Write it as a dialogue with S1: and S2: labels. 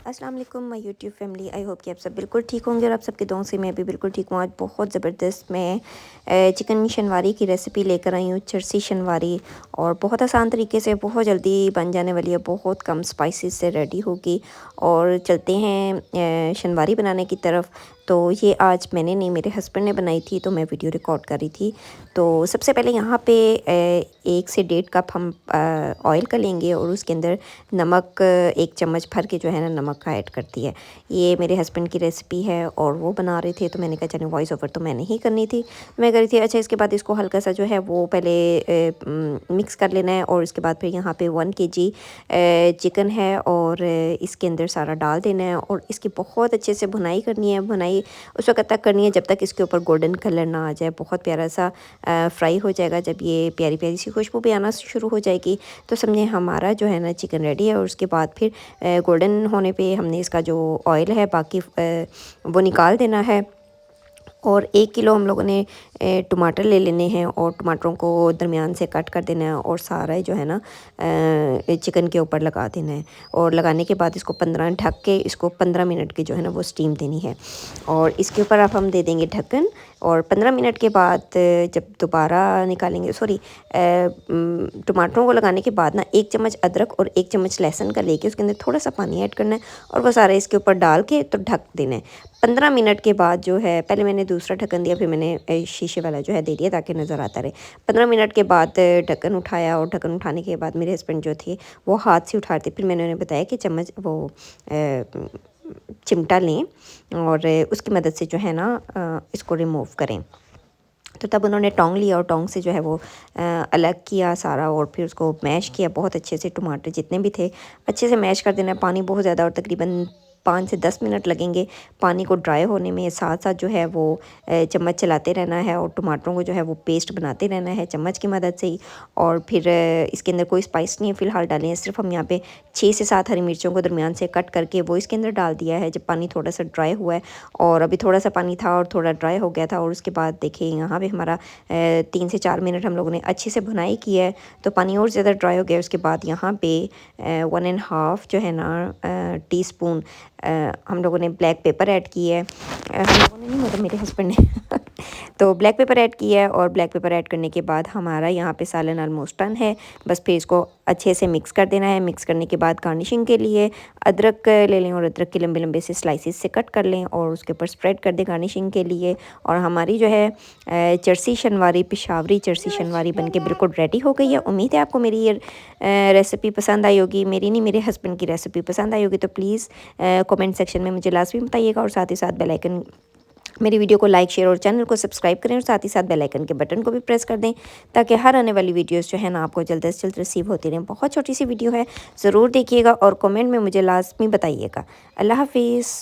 S1: अस्सलाम वालेकुम my YouTube family. I hope कि आप सब बिल्कुल ठीक होंगे और आप सबके दुआओं से मैं भी बिल्कुल ठीक हूँ। आज बहुत ज़बरदस्त मैं चिकन शनवारी की रेसिपी लेकर आई हूँ, चरसी शनवारी। और बहुत आसान तरीके से बहुत जल्दी बन जाने वाली है, बहुत कम स्पाइसेस से रेडी होगी। और चलते हैं शनवारी बनाने की तरफ। तो ये आज मैंने नहीं, मेरे हस्बैंड ने बनाई थी, तो मैं वीडियो रिकॉर्ड कर रही थी। तो सबसे पहले यहाँ पे 1 से 1.5 कप हम ऑयल का लेंगे और उसके अंदर नमक 1 चम्मच भर के जो है ना नमक का ऐड करती है। ये मेरे हस्बैंड की रेसिपी है और वो बना रहे थे, तो मैंने कहा चलो वॉइस ओवर तो मैंने ही करनी थी, मैं करी थी। अच्छा, इसके बाद इसको हल्का सा जो है वो पहले मिक्स कर लेना है और इसके बाद फिर यहाँ पे 1 केजी चिकन है और इसके अंदर सारा डाल देना है और इसकी बहुत अच्छे से भुनाई करनी है। भुनाई उस वक्त तक करनी है जब तक इसके ऊपर गोल्डन कलर ना आ जाए। बहुत प्यारा सा फ्राई हो जाएगा। जब ये प्यारी प्यारी सी खुशबू भी आना शुरू हो जाएगी तो समझे हमारा जो है ना चिकन रेडी है। और उसके बाद फिर गोल्डन होने पे हमने इसका जो ऑयल है बाकी वो निकाल देना है। और 1 किलो हम लोगों ने टमाटर ले लेने हैं और टमाटरों को दरमियान से कट कर देना है और सारा जो है ना चिकन के ऊपर लगा देना है। और लगाने के बाद इसको 15 ढक के इसको 15 मिनट की जो है ना वो स्टीम देनी है। और इसके ऊपर अब हम दे देंगे ढक्कन। और 15 मिनट के बाद जब दोबारा निकालेंगे, सॉरी, टमाटरों को लगाने के बाद ना 1 चम्मच अदरक और 1 चम्मच लहसुन का लेके उसके अंदर थोड़ा सा पानी ऐड करना है और वो सारा इसके ऊपर डाल के तो ढक देना है। 15 मिनट के बाद जो है, पहले मैंने दूसरा ढक्कन दिया, फिर मैंने शीशे वाला जो है दे दिया ताकि नज़र आता रहे। 15 मिनट के बाद ढक्कन उठाया और ढक्कन उठाने के बाद मेरे हस्बैंड जो थे वो हाथ से उठा रहे थे। फिर मैंने उन्हें बताया कि चम्मच वो चिमटा लें और उसकी मदद से जो है ना इसको रिमूव करें। तो तब उन्होंने टोंग लिया और टोंग से जो है वो अलग किया सारा और फिर उसको मैश किया बहुत अच्छे से। टमाटर जितने भी थे अच्छे से मैश कर देना है, पानी बहुत ज़्यादा, और तकरीबन 5 से 10 मिनट लगेंगे पानी को ड्राई होने में। साथ साथ जो है वो चम्मच चलाते रहना है और टमाटरों को जो है वो पेस्ट बनाते रहना है चम्मच की मदद से ही। और फिर इसके अंदर कोई स्पाइस नहीं फ़िलहाल डाले हैं, सिर्फ हम यहाँ पे 6 से 7 हरी मिर्चों को दरमियान से कट करके वो इसके अंदर डाल दिया है जब पानी थोड़ा सा ड्राई हुआ है। और अभी थोड़ा सा पानी था और थोड़ा ड्राई हो गया था। और उसके बाद देखिए यहाँ पे हमारा 3 से 4 मिनट हम लोगों ने अच्छे से भुनाई की है तो पानी और ज़्यादा ड्राई हो गया। उसके बाद यहाँ पे 1.5 जो है ना टीस्पून हम लोगों ने ब्लैक पेपर ऐड की है। हम लोगों ने नहीं, मतलब मेरे हस्बैंड ने तो ब्लैक पेपर ऐड किया है। और ब्लैक पेपर ऐड करने के बाद हमारा यहाँ पे सालन ऑलमोस्ट डन है। बस फिर इसको अच्छे से मिक्स कर देना है। मिक्स करने के बाद गार्निशिंग के लिए अदरक ले लें और अदरक के लंबे लंबे से स्लाइसिस से कट कर लें और उसके ऊपर स्प्रेड कर दें गार्निशिंग के लिए। और हमारी जो है चरसी शनवारी, पेशावरी चरसी शनवारी बनके बिल्कुल रेडी हो गई है। उम्मीद है आपको मेरी ये रेसिपी पसंद आई होगी। मेरी नहीं, मेरे हस्बैंड की रेसिपी पसंद आई होगी। तो प्लीज़ कमेंट सेक्शन में मुझे लाजमी बताइएगा और साथ ही साथ बेल आइकन, मेरी वीडियो को लाइक, शेयर और चैनल को सब्सक्राइब करें और साथ ही साथ बेल आइकन के बटन को भी प्रेस कर दें ताकि हर आने वाली वीडियोस जो है ना आपको जल्द से जल्द रिसीव होती रहें। बहुत छोटी सी वीडियो है, ज़रूर देखिएगा और कमेंट में मुझे लाजमी बताइएगा। अल्लाह हाफिज़।